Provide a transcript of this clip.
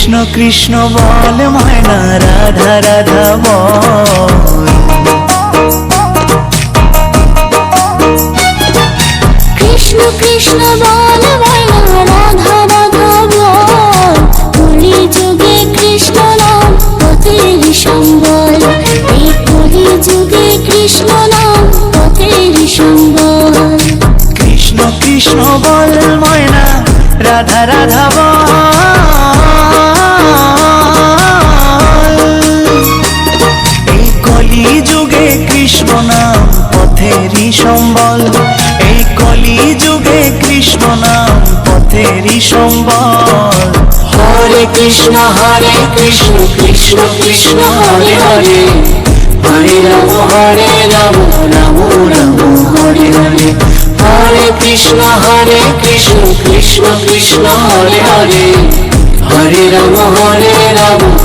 কৃষ্ণ কৃষ্ণ বল ময়না রাধা রাধা বল। কৃষ্ণ কৃষ্ণ বল ময়না রাধা রাধা বল। কলি যুগে কৃষ্ণ নাম পথের সম্বল। এই কলি যুগে কৃষ্ণ নাম পথের সম্বল। কৃষ্ণ কৃষ্ণ বল ময়না রাধা রাধা বল। এই কলি যুগে কৃষ্ণ নাম পথেরই সম্বল। এই কলি যুগে কৃষ্ণ নাম পথেরই সম্বল। হরে কৃষ্ণ কৃষ্ণ কৃষ্ণ হরে হরে। হরে রাম রাম রাম হরে হরে। হরে কৃষ্ণ কৃষ্ণ কৃষ্ণ হরে হরে। হরে রাম রাম